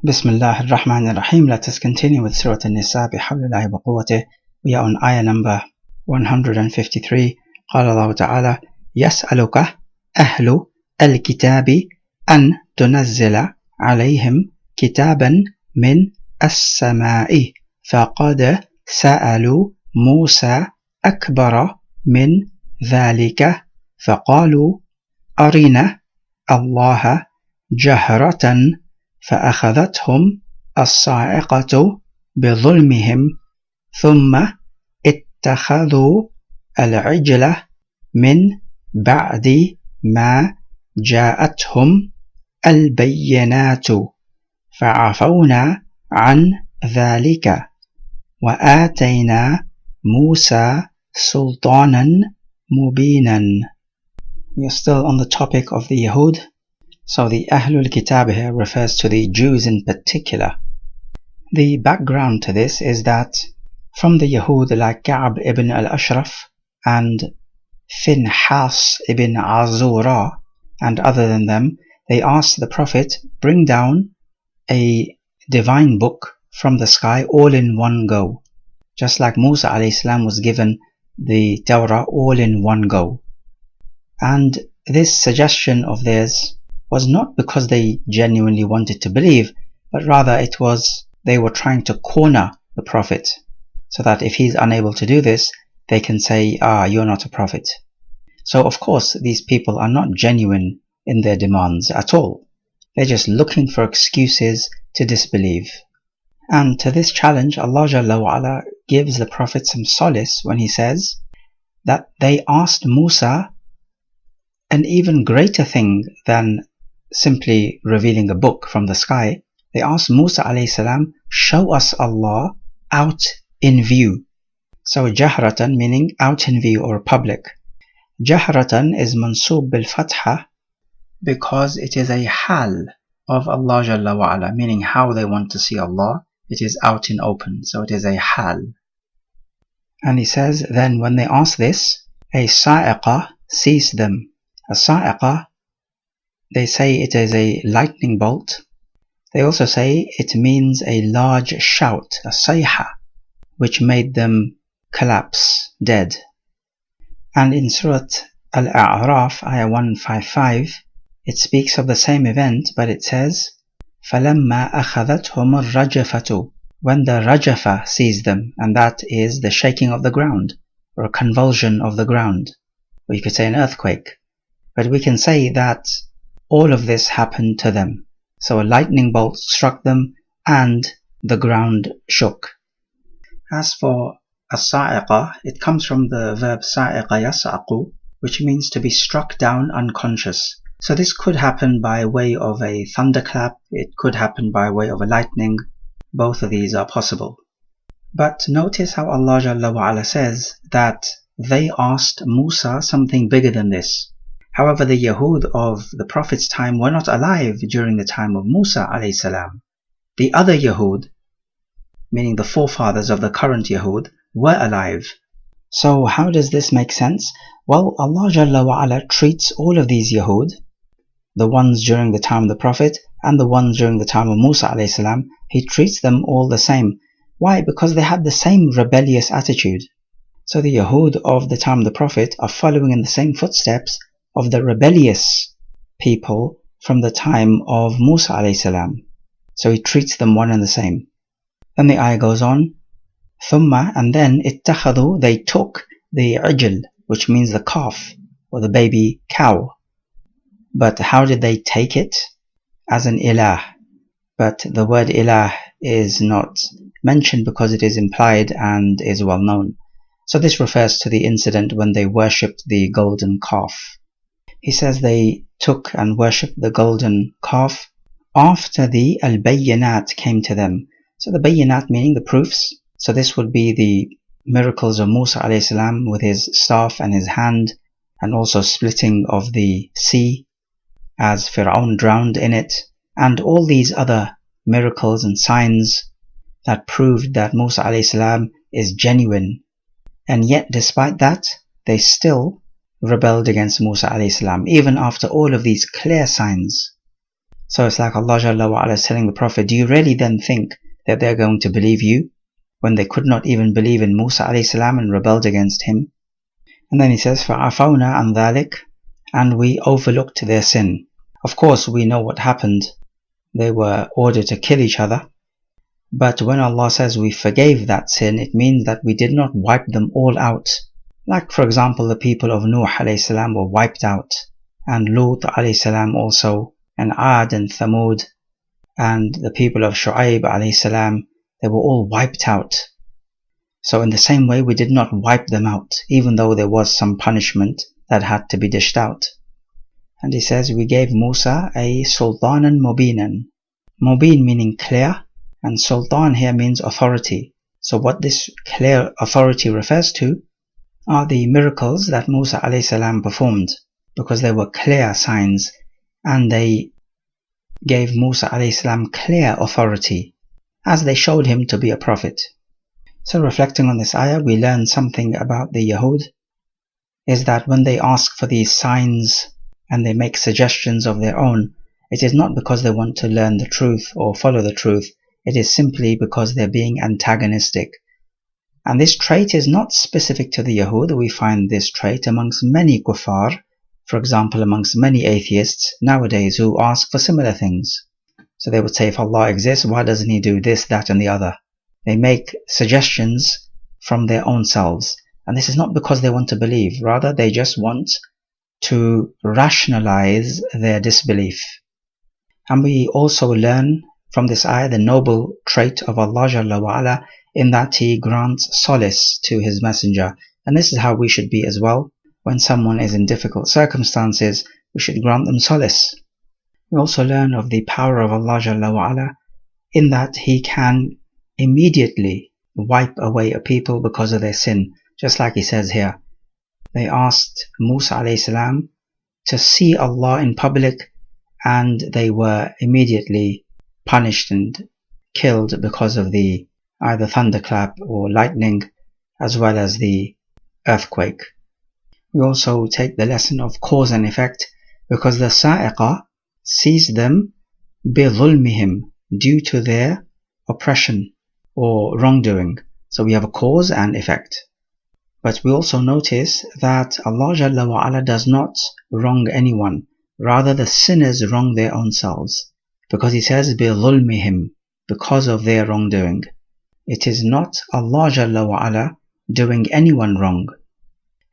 Bismillah ar-Rahman ar-Rahim. Let us continue with Surah An-Nisaa bihawlillahi wa quwwatih. We are on ayah number 153. قال الله تعالى يسألك أهل الكتاب أن تنزل عليهم كتابا من السماء فقد سألوا موسى أكبر من ذلك فقالوا أرنا الله جهرة فأخذتهم الصاعقة بظلمهم ثم اتخذوا العجل من بعد ما جاءتهم البينات فعفونا عن ذلك وآتينا موسى سلطانا مبينا. We are still on the topic of the Yahud. So the Ahlul Kitab here refers to the Jews in particular. The background to this is that from the Yahud like Ka'b ibn al-Ashraf and Finhas ibn Azura and other than them, they asked the Prophet, bring down a divine book from the sky all in one go. Just like Musa a.s. was given the Torah all in one go. And this suggestion of theirs was not because they genuinely wanted to believe, but rather it was they were trying to corner the Prophet, so that if he's unable to do this, they can say, you're not a prophet. So of course these people are not genuine in their demands at all. They're just looking for excuses to disbelieve. And to this challenge, Allah Jalla wa Ala gives the Prophet some solace when he says that they asked Musa an even greater thing than simply revealing a book from the sky. They asked Musa a.s. show us Allah out in view. So jahratan meaning out in view or public. Jahratan is mansub bil fatha because it is a hal of Allah Jalla wa Ala, meaning how they want to see Allah. It is out in open, so it is a hal. And he says, then when they ask this, a sa'iqah seized them. A sa'iqah, they say it is a lightning bolt. They also say it means a large shout, a sayha, which made them collapse, dead. And in Surah Al-A'raf, ayah 155, it speaks of the same event, but it says, فَلَمَّا أَخَذَتْهُمُ الرَّجَفَةُ, when the rajafa seized them, and that is the shaking of the ground, or a convulsion of the ground, or you could say an earthquake. But we can say that all of this happened to them. So a lightning bolt struck them and the ground shook. As for as-sa'iqah, it comes from the verb sa'iqa yas'aqu, which means to be struck down unconscious. So this could happen by way of a thunderclap, it could happen by way of a lightning. Both of these are possible. But notice how Allah Jalla wa Ala says that they asked Musa something bigger than this. However, the Yahud of the Prophet's time were not alive during the time of Musa a.s. The other Yahud, meaning the forefathers of the current Yahud, were alive. So how does this make sense? Well, Allah Jalla wa Ala treats all of these Yahud, the ones during the time of the Prophet and the ones during the time of Musa a.s., He treats them all the same. Why? Because they had the same rebellious attitude. So the Yahud of the time of the Prophet are following in the same footsteps of the rebellious people from the time of Musa a.s. So he treats them one and the same. Then the ayah goes on, ثُمَّ, and then اتَّخَذُوا, they took the ijl, which means the calf or the baby cow. But how did they take it? As an ilah. But the word ilah is not mentioned because it is implied and is well known. So this refers to the incident when they worshipped the golden calf. He says they took and worshipped the golden calf after the al-bayyinat came to them. So the bayyinat meaning the proofs. So this would be the miracles of Musa a.s. with his staff and his hand, and also splitting of the sea as Fir'aun drowned in it, and all these other miracles and signs that proved that Musa a.s. is genuine. And yet despite that, they still rebelled against Musa a.s. even after all of these clear signs. So it's like Allah Jalla wa Ala is telling the Prophet, do you really then think that they're going to believe you when they could not even believe in Musa alayhi salam and rebelled against him? And then he says, فَعَفَوْنَا عَنْ ذَلِكَ, and we overlooked their sin. Of course, we know what happened. They were ordered to kill each other. But when Allah says we forgave that sin, it means that we did not wipe them all out. Like, for example, the people of Nuh alayhi salam were wiped out, and Lut alayhi salam also, and Ad and Thamud, and the people of Shu'aib alayhi salam, they were all wiped out. So in the same way, we did not wipe them out, even though there was some punishment that had to be dished out. And he says, we gave Musa a sultanan mubinan. Mubin meaning clear, and sultan here means authority. So what this clear authority refers to are the miracles that Musa alayhi salam performed, because they were clear signs, and they gave Musa alayhi salam clear authority, as they showed him to be a prophet. So reflecting on this ayah, we learn something about the Yahud, is that when they ask for these signs and they make suggestions of their own, it is not because they want to learn the truth or follow the truth, it is simply because they're being antagonistic. And this trait is not specific to the Yahud. We find this trait amongst many kuffar, for example amongst many atheists nowadays who ask for similar things. So they would say, if Allah exists, why doesn't He do this, that and the other? They make suggestions from their own selves. And this is not because they want to believe, rather they just want to rationalize their disbelief. And we also learn from this ayah the noble trait of Allah Jalla wa Ala, in that He grants solace to His messenger. And this is how we should be as well. When someone is in difficult circumstances, we should grant them solace. We also learn of the power of Allah Jalla wa Ala, in that He can immediately wipe away a people because of their sin. Just like He says here, they asked Musa alayhi salam to see Allah in public, and they were immediately punished and killed because of the either thunderclap or lightning, as well as the earthquake. We also take the lesson of cause and effect, because the sa'iqah sees them بِظُلْمِهِمْ, due to their oppression or wrongdoing. So we have a cause and effect. But we also notice that Allah Jalla wa Ala does not wrong anyone. Rather, the sinners wrong their own selves. Because He says, بِظُلْمِهِمْ, because of their wrongdoing. It is not Allah Jalla wa Ala doing anyone wrong.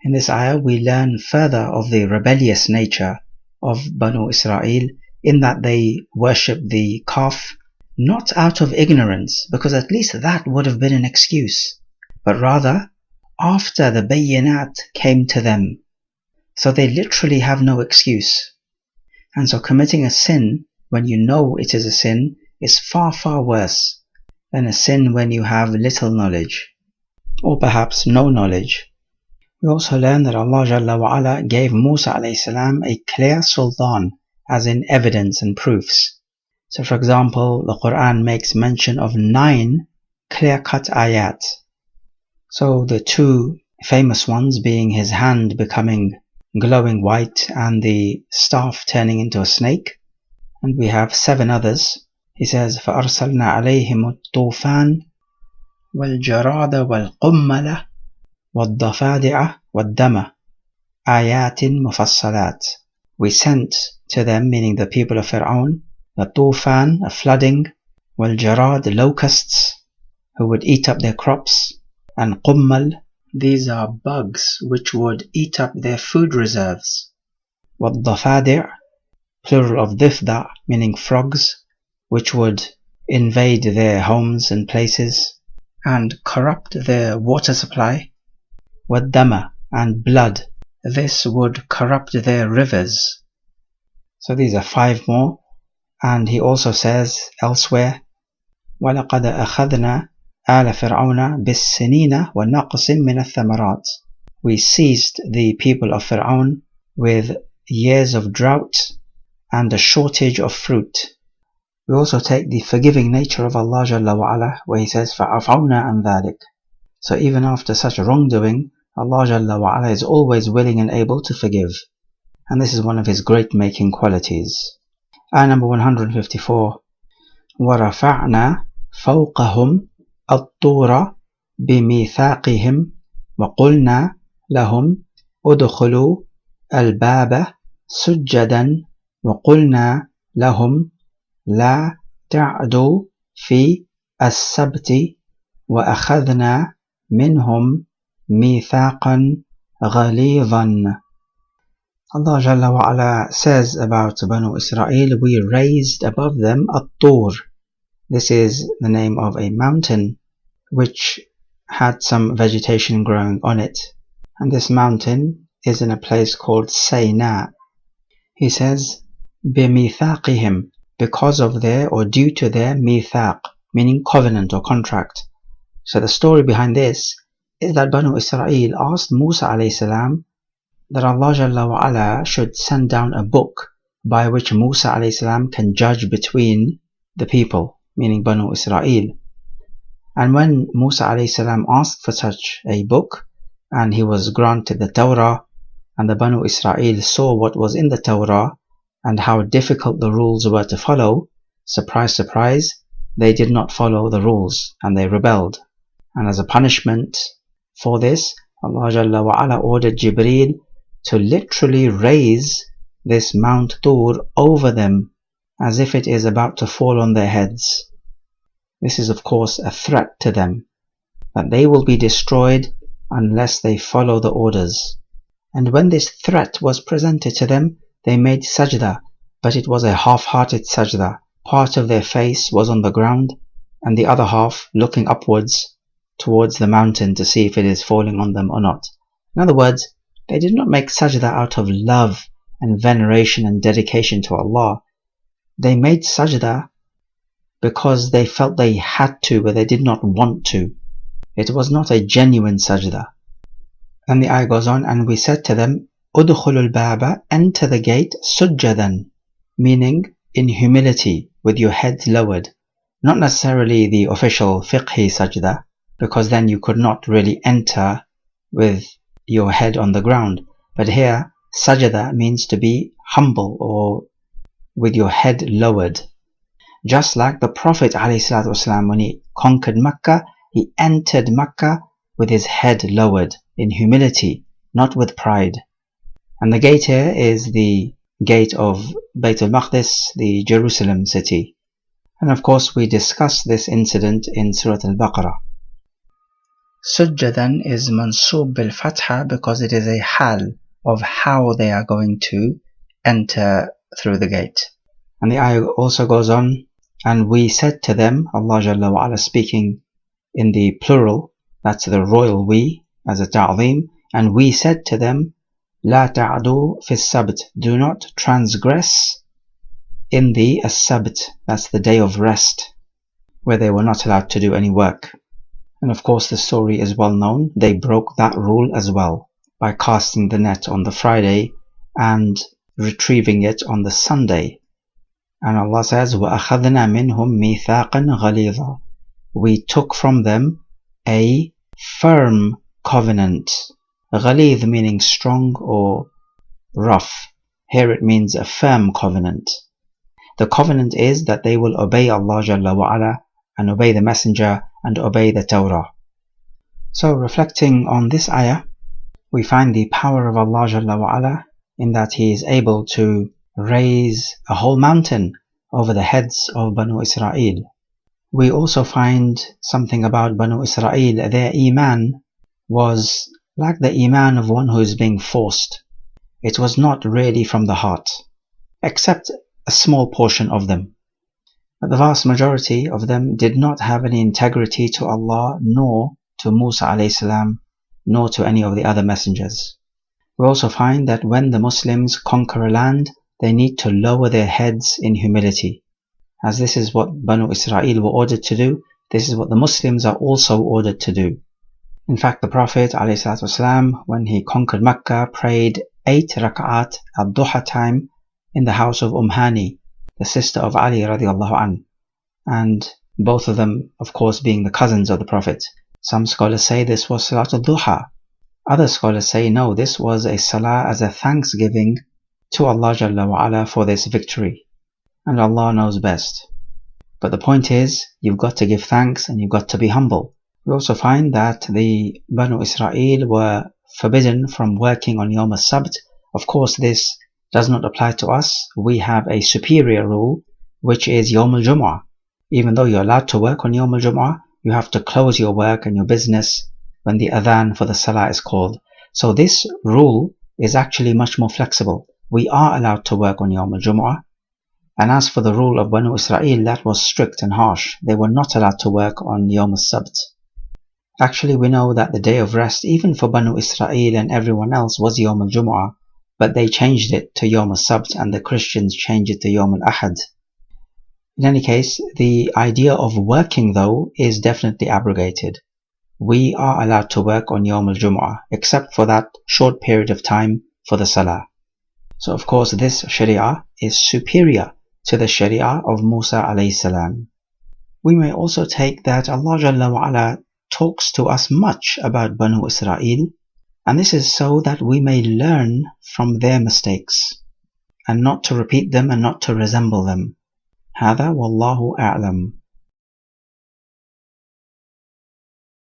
In this ayah, we learn further of the rebellious nature of Banu Israel, in that they worship the calf, not out of ignorance, because at least that would have been an excuse, but rather after the bayinat came to them. So they literally have no excuse. And so committing a sin when you know it is a sin is far, far worse than a sin when you have little knowledge, or perhaps no knowledge. We also learn that Allah Jalla wa Ala gave Musa alayhi salam a clear sultan, as in evidence and proofs. So for example, the Quran makes mention of 9 clear-cut ayat. So the 2 famous ones being his hand becoming glowing white and the staff turning into a snake. And we have 7 others. He says, فَأَرْسَلْنَا عَلَيْهِمُ الطُّوفَانَ وَالْجَرَادَ وَالْقُمَّلَ وَالضَّفَادِعَ وَالدَّمَ آيَاتٍ مُفَصَّلَاتٍ. We sent to them, meaning the people of Fir'aun, the tufan, a flooding, wal-jarad, locusts, who would eat up their crops, and qummal, these are bugs which would eat up their food reserves. Wal-dafadi', plural of difda', meaning frogs, which would invade their homes and places and corrupt their water supply. Wad-dama, and blood, this would corrupt their rivers. So these are 5 more. And he also says elsewhere, وَلَقَدْ أَخَذْنَا آلَ فِرْعَوْنَ بِالسِّنِينَ وَنَقْصٍ مِّنَ الثَّمَرَاتِ. We seized the people of Fir'aun with years of drought and a shortage of fruit. We also take the forgiving nature of Allah Jalla wa Ala, where He says, فَعَفَوْنَا عَنْ ذَلِكَ. So even after such a wrongdoing, Allah Jalla wa Ala is always willing and able to forgive. And this is one of His great making qualities. Ayah number 154. وَرَفَعْنَا فَوْقَهُمْ الطُّورَ بِمِيثَاقِهِمْ وَقُلْنَا لَهُمْ ادْخُلُوا الْبَابَ سُجَّدًا وَقُلْنَا لَهُمْ لَا تَعْدُوا فِي السَّبْتِ وَأَخَذْنَا مِنْهُمْ مِيثَاقًا غَلِيظًا. Allah Jalla wa Ala says about Banu Israel, we raised above them At-Tur. This is the name of a mountain which had some vegetation growing on it. And this mountain is in a place called Sayna. He says, بِمِيثَاقِهِمْ, because of their or due to their mithaq, meaning covenant or contract. So the story behind this is that Banu Israel asked Musa alayhi salam that Allah Jalla wa Ala should send down a book by which Musa alayhi salam can judge between the people, meaning Banu Israel. And when Musa alayhi salam asked for such a book, and he was granted the Torah, and the Banu Israel saw what was in the Torah and how difficult the rules were to follow, surprise, surprise, they did not follow the rules and they rebelled. And as a punishment for this, Allah Jalla wa Ala ordered Jibreel to literally raise this Mount Tur over them as if it is about to fall on their heads. This is of course a threat to them, that they will be destroyed unless they follow the orders. And when this threat was presented to them, they made sajda, but it was a half-hearted sajda. Part of their face was on the ground and the other half looking upwards towards the mountain to see if it is falling on them or not. In other words, they did not make sajda out of love and veneration and dedication to Allah. They made sajda because they felt they had to, but they did not want to. It was not a genuine sajda. And the ayah goes on, and we said to them, udkhulul baba, enter the gate, sujjadan, meaning in humility, with your heads lowered. Not necessarily the official fiqhi sajda, because then you could not really enter with your head on the ground. But here, sajda means to be humble or with your head lowered. Just like the Prophet ﷺ, when he conquered Mecca, he entered Mecca with his head lowered, in humility, not with pride. And the gate here is the gate of Bayt al-Maqdis, the Jerusalem city. And of course we discussed this incident in Surah Al-Baqarah. Sujjadan is mansub bil fatha because it is a hal of how they are going to enter through the gate. And the ayah also goes on, and we said to them, Allah Jalla wa Ala speaking in the plural, that's the royal we as a ta'zim, and we said to them, La ta'adu fi sabt, do not transgress in the as-sabt, that's the day of rest, where they were not allowed to do any work. And of course the story is well known. They broke that rule as well by casting the net on the Friday and retrieving it on the Sunday. And Allah says, وَأَخَذْنَا مِنْهُمْ مِيثَاقًا غَلِيظًا, we took from them a firm covenant. Ghalidh meaning strong or rough. Here it means a firm covenant. The covenant is that they will obey Allah Jalla wa Ala and obey the Messenger and obey the Torah. So reflecting on this ayah, we find the power of Allah Jalla wa Ala in that He is able to raise a whole mountain over the heads of Banu Israel. We also find something about Banu Israel. Their iman was like the iman of one who is being forced. It was not really from the heart, except a small portion of them. But the vast majority of them did not have any integrity to Allah, nor to Musa alayhi salam, nor to any of the other messengers. We also find that when the Muslims conquer a land, they need to lower their heads in humility. As this is what Banu Israel were ordered to do, this is what the Muslims are also ordered to do. In fact, the Prophet ﷺ, when he conquered Mecca, prayed 8 rak'at at duha time in the house of Hani, the sister of Ali radiallahu an, and both of them, of course, being the cousins of the Prophet. Some scholars say this was Salat al-Duha. Other scholars say no, this was a salah as a thanksgiving to Allah Jalla wa Ala for this victory. and Allah knows best. But the point is, you've got to give thanks and you've got to be humble. We also find that the Banu Israel were forbidden from working on Yawm al-Sabt. Of course, this does not apply to us. We have a superior rule, which is Yawm al-Jum'ah. Even though you're allowed to work on Yawm al-Jum'ah, you have to close your work and your business when the adhan for the salah is called. So this rule is actually much more flexible. We are allowed to work on Yawm al-Jum'ah. And as for the rule of Banu Israel, that was strict and harsh. They were not allowed to work on Yawm al-Sabt. Actually, we know that the day of rest, even for Banu Israel and everyone else, was Yawm al-Jum'ah, but they changed it to Yawm al-Sabt, and the Christians changed it to Yawm al-Ahad. In any case, the idea of working, though, is definitely abrogated. We are allowed to work on Yawm al-Jum'ah, except for that short period of time for the Salah. So, of course, this Sharia is superior to the Sharia of Musa alayhi salam. We may also take that Allah Jalla wa Ala talks to us much about Banu Israel, and this is so that we may learn from their mistakes and not to repeat them and not to resemble them. هذا والله أعلم.